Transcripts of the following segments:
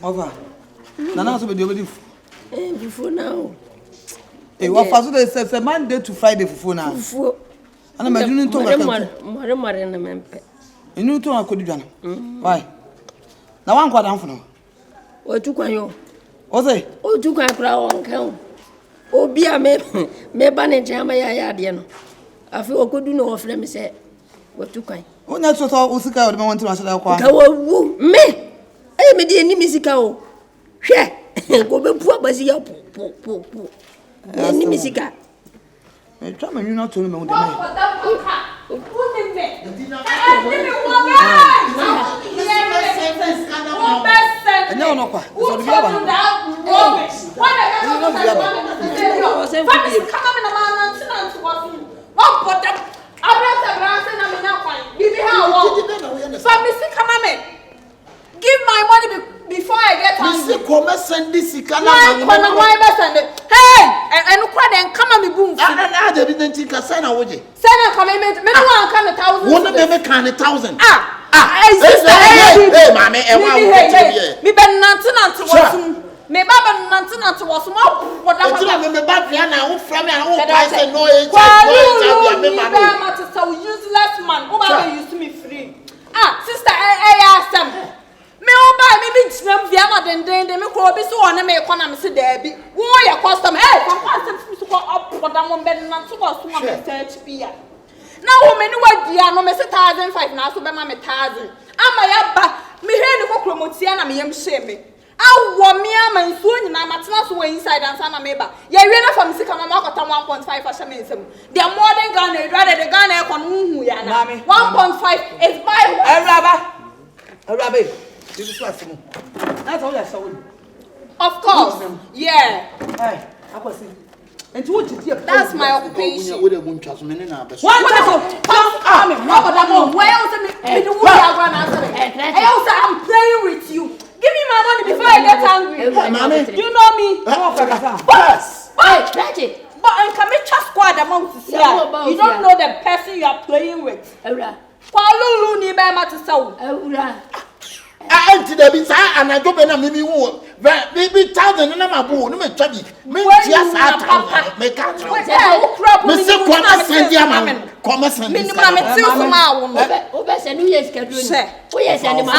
Over. Nana so be the obedi. Before now. Eh, what for so they say Monday to Friday fufu na. Fufu. Ana ma dunu to ka. Mare na mempe. Inu to akodi dwana. Why? Na wan kwada mfo no. Otu kwan yo. O say? Otu kwan kra won kan. Obi a me ba ne jama ya de no. Afi okodu no ofre me se otu kwan. Onya so so usika o de want to asada kwa. Ka wu me. Eh me de ni misika o. Hwe. Go be pu abasi ya pu. Ni misika. Me twa ma nyu to me wo de me. No, no, kwa. So the biaba. Give my money before I get hungry. Come send this Hey, and come on me boom. I didn't think I send a woody. Send a commitment. Me no one can 1,000. One of them can 1,000. Hey, mammy, me ben nantinant was me baba nantinant was more what I me back here now from me and price and no useless man. Who used to me free. Sister, I asked them. Me buy me big snap Vienna then me call be so on me economy say there be. Why your custom? Hey, from custom to go up for that one bed and to go to search beer. Now woman what dear no me say 1,500 now so be ma me 1,000. Ama ya ba me he ni ko promote na me yam share me. Awo me ama nso nyina matena so inside and sana me ba. Ye wie na from sika mama akota 1.5 for shame nsem. The modern Ghana rather the Ghana e kon hu ya na. 1.5 is buy Arabe. This is what Simon. That's all I saw. Of course. Yeah. Hey, I was saying. And to what you that's my occupation. What won't trust me now. What I'm playing with you. Give me my money before I get angry. Do you know me? Yes. But can we just squad among you don't know the person you are playing with. Kwalulu ni be matisaw. Auntie there be and I go na me wo. Baby 1,000 na mabu no me twabi. Me just at me ka. Me se come send ya man. Come send. Me ni ma me ti so ma wo no. Obe se no yes ka duro ni. O yes send ma.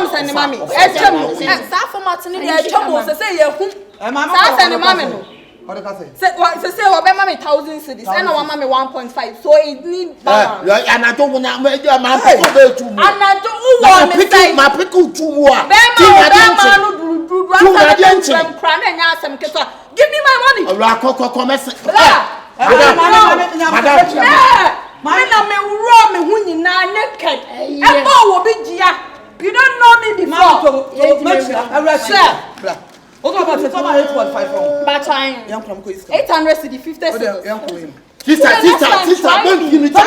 Send mami. E twam. Sa format ni dey twam o se ye hu. Sa send mami no. What do you say? Say what mama 1,000 cedis and one mama 1.5. So it need balance. And I don't want to make your man too much. And I don't want to my pickle too much. Give me my money. You don't know me before. What about it? 8.5 but 800 cedi 50 cedi. Sister, don't give me time.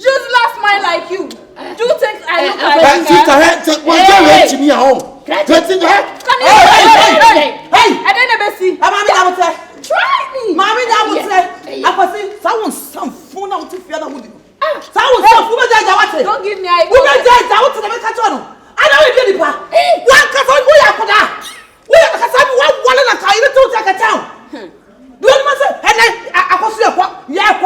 Useless man like you. Do you think I look like me at home? Hey! I didn't see. Try me. Mommy, I was saying, some phone out if you are not. Don't give me a I know you did it. One cousin, we are put out. We are one and a kind of two take a town. Do you must say, and I was here. Yeah,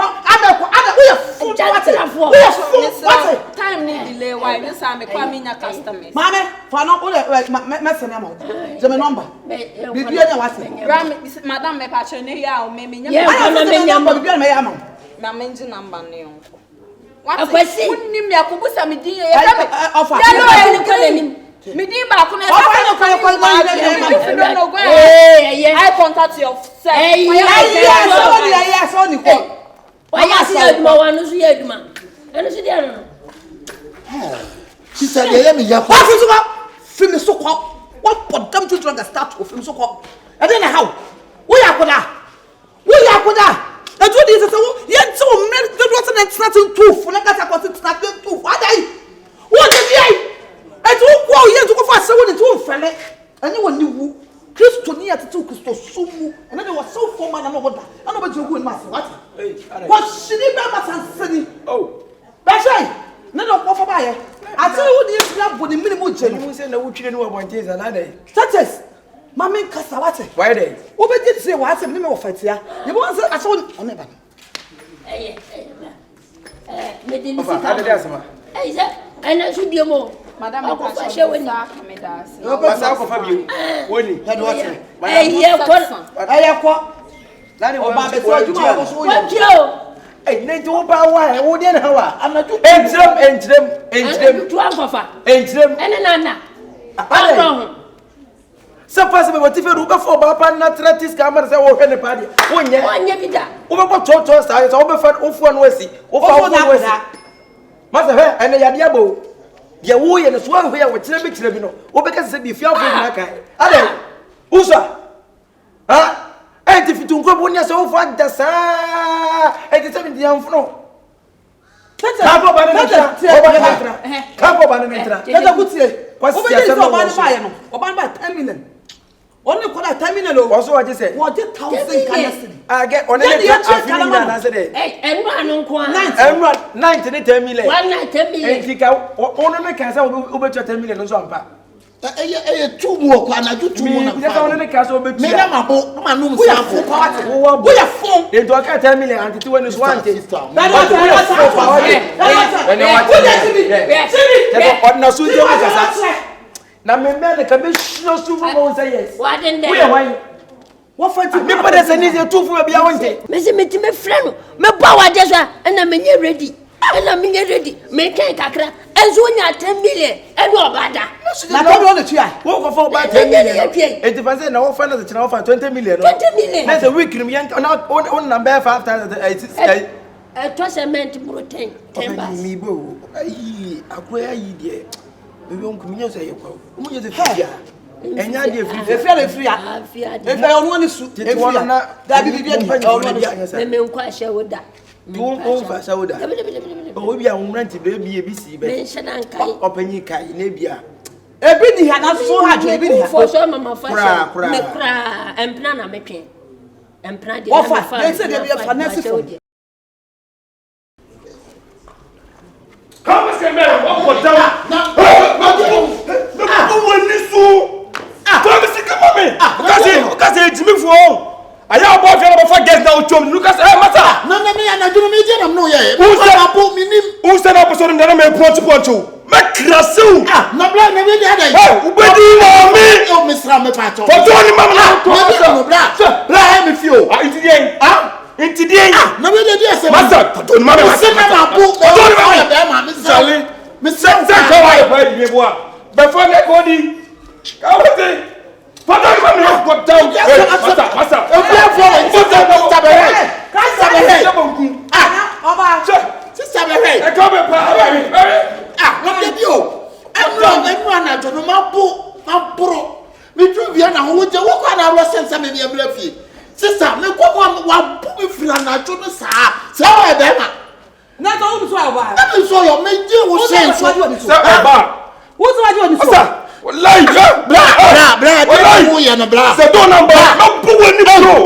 time need delay. Why this I'm a Kwamina customer? Mammy, for not messing them out. The number. Madame, my passion, yeah, maybe. Yeah, I'm number. What was it? Me akubusa me din offer. Me din ba ko na I contact yourself. Yes, only call. Why you see you one no see you man. And see there no. She said, "I am your film so called. What put them to drag a start of film so called? I don't know how. We are good. I do this as a yet so many that wasn't starting tooth. When I got a cotton starting tooth. What did you? I don't go yet to go for someone to fell. And you were new. Christo near to Christo Sumu, and then was so formal and over that. I know what you're going, Master. What she did not say. Oh, that's right. None of offer buyer. I tell you, this love with the minimum genuine. We say no children who want this another. Such as Mammy Cassawate. Why they? What did say what's a minimum of it here? You want to ask on never. And I should be more. Madame, I shall win that. What's up for you? Winnie, had what? I have what? That is what Hey, they do about why? Who didn't have? I'm not to enter them to Alpha. And Anna. So possible what if you look for Papa Natratis cameras or any party? One year, over what total size, over one Westy, over one Westy. Master, and the Yadiabo. Ya wuye na swa hwe ya wetire betire bi no wo beka se bi fiafo na kai ale usa ha enti fitu nko bo nya se wo fa da sa enti se bi diam fno kapo ba na ntra kapo ba na ntra tata kutie kwasi ya se ba na no oba ba 10 million only kola 10 million o so waje se wo je 1000 Ghana cedi I get on any afini na say dey enru anu nko a enru 90 10 million 10 million enti ka ono me kan say obetu 10 million no so ampa two more, and I do 2 more. Me na mabo, ma no we are full power. We are full. They do 10 million and 2 is 1 thing. Na me me ka be shino su mo say yes. What in there? We are why? What for me put us any two for be awonte. Me se me ti me friend. Me ba wa jeso and na me nye ready. And I'm ready. Make a kakra. And so nya 10 million. And no bada. Na todo on the try. What for about 10 million? It depends na what finance na offer 20 million. 20 million. That's a week rim yank on number 5000 to cement protein 10 bas. Me bo. Ayi akwa ayi de. Baby on kuminya say yakwa. Mu je free. Enya de free. If I on one su. If na da bibia de me nkwa hye woda. Don't fa sauda. O bia umranti baby ebisi be. Mention ankai. Opanyi kai na bia. Ebi di ha na so ha je ebi di ha. For so mama fa. Me kra empna na metwen. Empna de. Ofa, they say they be finance for. Come on, man. What down? No, ni so. Come see come on me. Because Jimmy for. Aya obo fe obo fa guest na ochom Lucas mata na me na djunu me je na no ye who said up so na me punch me krasu na bla na we dey hey ubedi na me o misra me pa cho for Tony mama na no bla me fio intidien na we dey dey say masa for Tony mama se na bu Tony mama be ma me sale me se ko wa e me boa be for me ko di ka wote Father, come here, go down. Masa. Sister Behe. What did you? Everyone at the Mambo. Me do be an hour. What kind of lessons I may be able to feed? Sister, me go one put me free and I do the sa. So I better. Not all so I was so your maid was saying so. What's what you want to say? Wallahi bra ya na bra se do number no buwe ni bro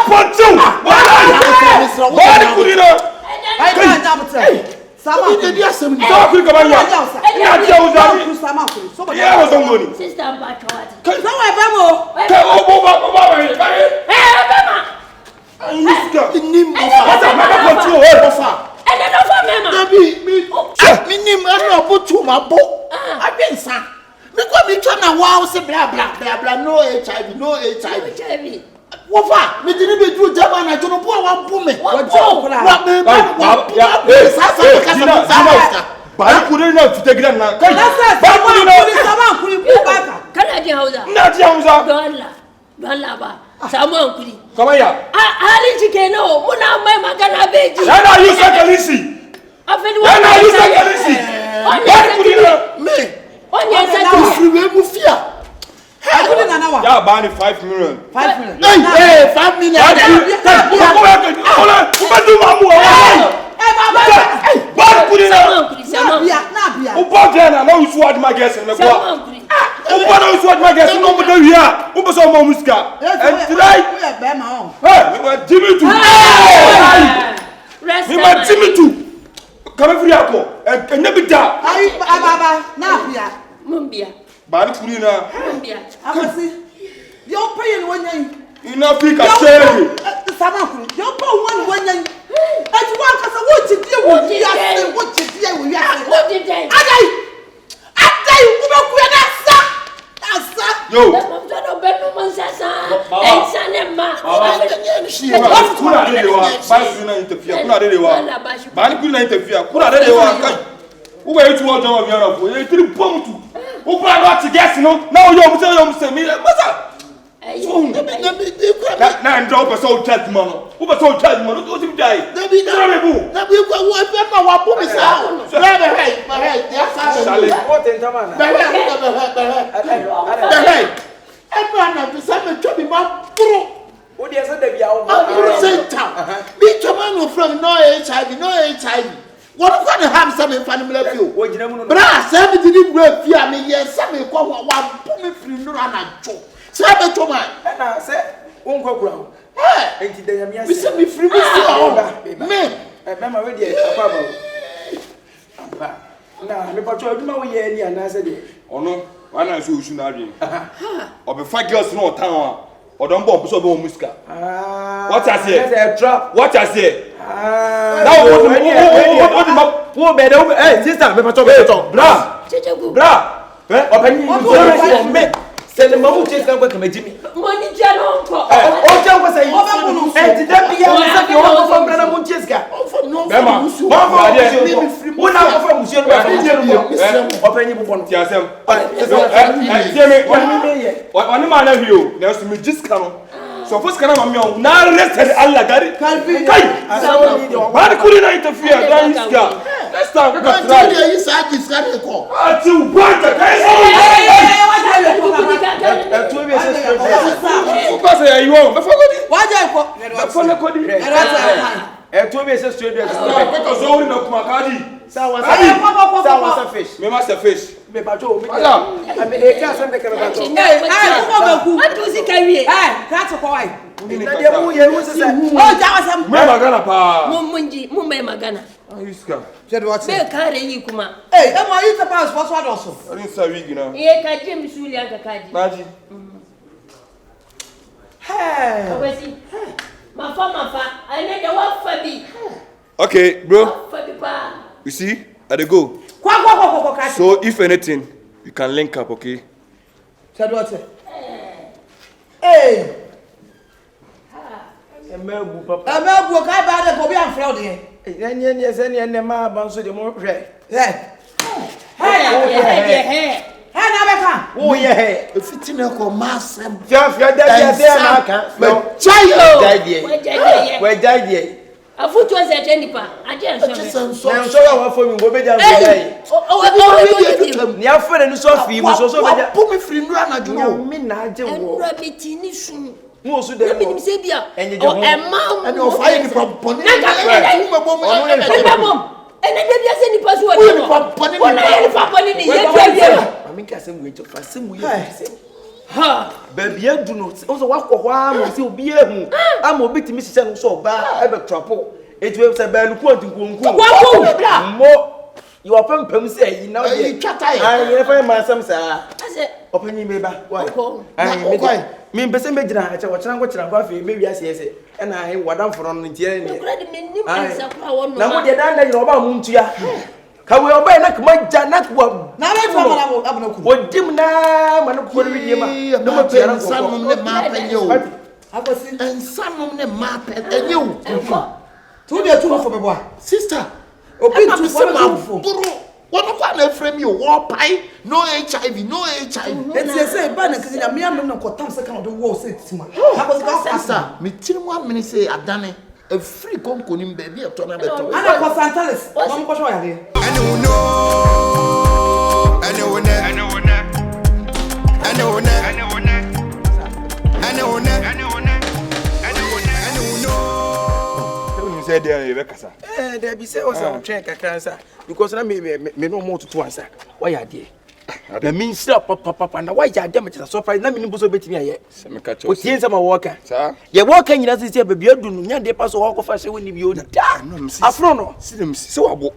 poncho wallahi kurina ai ka na buta sama ni dia sem do kuri kama ya dia uzani sama kuri so ba ya was ngoni Sister ba chawati. So I be mo ke o bo ba Be ma. Niska ni mo fa ma poncho o fa And no for me ma. me ni no butu ma bo abensa because me try na wow say blah no HIV wofa me didn't be do jama na jono bo wa bu me wa me ba kuri na fitegira na kai ba kuri sama kuri ku baka Kana di hausa. na ti hausa Don la ba. Samu kuri. kama ya Halin cike nawa muna mai magana beji. yana yusa kalisi Afin yana yusa kalisi Yeah, buying 5 million. 5 million. Hey, 5 million. You're paying one year. Enough pick a share. You're paying one year. And one because I want to deal with you. What you deal with you. What did they? I you Yo. What if I have some family of you? But I said it didn't break fear me. Yes, some may come one put me free no and joke. Sabe to my and I said, won't go ground. Hey, we send me free. Me, I'm already now, me patrol my way and I said, Oh no, why not so soon? Or be 5 girls no town. Or don't bomb so bomb muska. What I say? Trap. What I say? Now what better? Hey, sister, me patrol. Bra. Open you. Send the mom chase come back to me. Money jano. Oh, John was saying, and to them be on from Brana Muncheska. One hour from Monsieur, open you on Tiasem. One man of you, there's me just come. So first can I now rested Allah Gary. Why couldn't I interfere? Let's start with the Okay, bro. You see, at the go. So if anything, you can link up, okay? Said what? Hey. Emebu papa. Emebu ka ba de ko bi an frɛ de. Yenye se ne ne ma ba nso de mo hwɛ. Hey na be ka. Wo ye he. Fitina ko masem. Fia de na ka. We jai Afutu ese tenipa, aje nso. Na nso ya wa fomi go beja beja. Ni afere ni so fi mu so beja. Pu me free nura na juno. Mi na aje wo. Nura bitini sun. Mu osu de. Mi se bia. Enye je ho. Ene o fa ni proponi. Na bom. Ene de bia se nipa so wa no. Proponi. Wona ye proponi ni ye bia. Mami ka se mu ejo fa se mu ye. Ha, baby edu no. Onso wakọ a mo se obi ehu. Ama obi timi sise no so ba e be trapo. Etu se ba luku antinkunku. Mo you are pem say you now ye twata ye. Ai ye fa ma sam sa. Ase Opanyi me ba. Why? Me me mpese me gina acha wo chira kwa fe me wiase ese. E na ai wadam foro no ntie ne. kura de mennim pensa kura wo no. Na mo de dan na nyina oba mu ntua. Kawe oba na kuma jana kwa. Na be fa mana mo abuna ku. Odim na ma no ko wi ma. No mo pera ko. Sanum ne ma penye o. Akosi Sanum ne ma penye o. Tu de tu fo bebo. Sister, Obi tu fo. What na frame you war pie, no HIV, no HIV. Eti say ba na kisi na me am no kotam se kan do wo se tima. Akosi ka Sister, me tiri 1 minute say adane. A free konko ni baby e to na beto. Ana ko Santalis. Mo ko so ya de. I don't know. Said there, Rebecca. There be say also train kakransa because na me no more to answer. Why are there? The means papa and why you damage a surprise na me no so betimi aye. Se me catch. O tie sama worker. Sir. Ye worker nyina se baby adu no nya de pass o work fa se woni bi o da. Afro no. See them see wabo.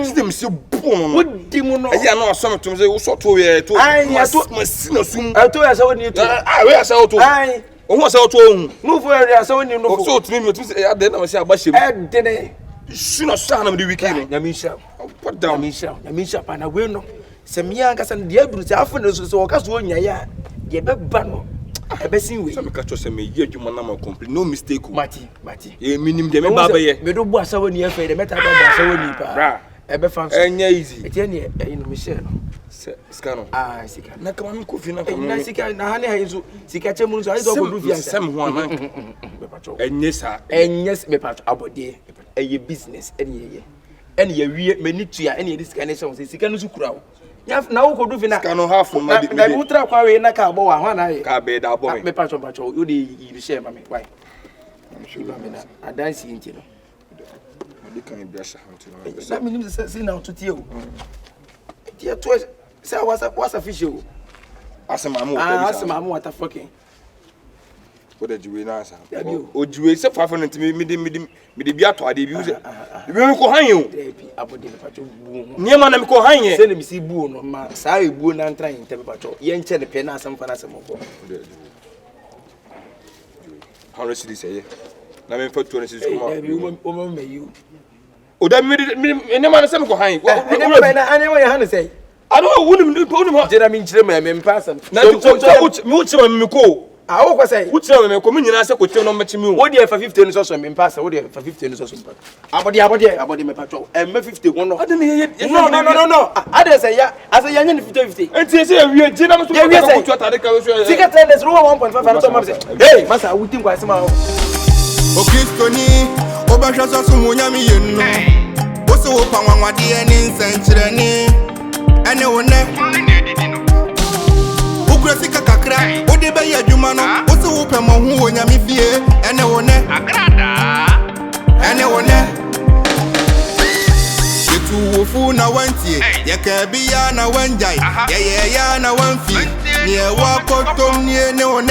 See them see boom. Wodi mu no. Aye na so to say wo so to ye to. Aye to masina sum. I to ya se woni to. Ah we ya se to. Aye. Ohun se to ohun. No for ya se woni no. So to me say ya de na say agba shem. Dene. Shuna so na me the weekend. Nyamisha. Put down. Nyamisha pa na we no. Se me anga san de aduru se afo no so o ka so nya ya. Ye be ba no. E be sin we. Se me catch say me ye adwuma na ma complete no mistake. Mati. E minim de me ba ba ye. Me do bu asa woni afa de meta ba asa woni pa. Bra. E be fan so. Enya easy. E tie ne e no me share no. Sika. Ah, sika. Na kama me kofi na Na sika na ha ne ha so. Sika che mu so ayi do ko du fi asa. Sem ho anan. Me pacho. Enyes Me pacho abode. E ye business e ye. Ene ye wie mani tua ene ye sika ne se sika no su kura wo. Ya na wo ko du fi na. Sika no half ma de. Na utra kwa we na ka bo wa ho na ye. Ka be da bo me. Me pacho you dey share ma me why. I'm sure me na adansi nti no. They can be a shot. That means say now to you. Dear to say what's official. Asamoah. Asamoah what the fucking. What did you na asa? O jiwe se 500 me de bia to ade bi use. Bi me ko han yo. Abode me pacho bu. Niema na me ko han ye. Say na me si bu no ma sa e bu na ntra yin tebe pacho. Ye nche ne pe na asam fa na asam ko. 100 cedis ye. Na me fa 200 cedis ko ma. O ma me you. O da me niema na se me ko han. Anya ya han say. I don't want Jena min chire me mpasa. Na me uchi me ko. Ah wo ko say. Uchi me ko me nyina se ko tiem no mechi me o. Wo dey for 50 no so me mpasa. Wo dey for 50 no so mpa. Abode me pacho. Me 50 won no. Ade me No. Ade say ya. Ase ya nya ni 50. Enti say we jena me so ko tu atade ka so. Ticket tenders no 1.5 so ma say. Hey, masa wuti ngwa se ma. O Kristoni, o ba hwa so mu nya me yenno. Wo so wo panwanwa de ani nsankyere ni. Ene wone. Sika kakra ode be ya dwuma no wo se wo pemo ho wonya me fie ene wone agrada ene wone yetu wo fu na wantie ye ka bi ya na wanjai ye ya na wanfi ne wa kotom ne wone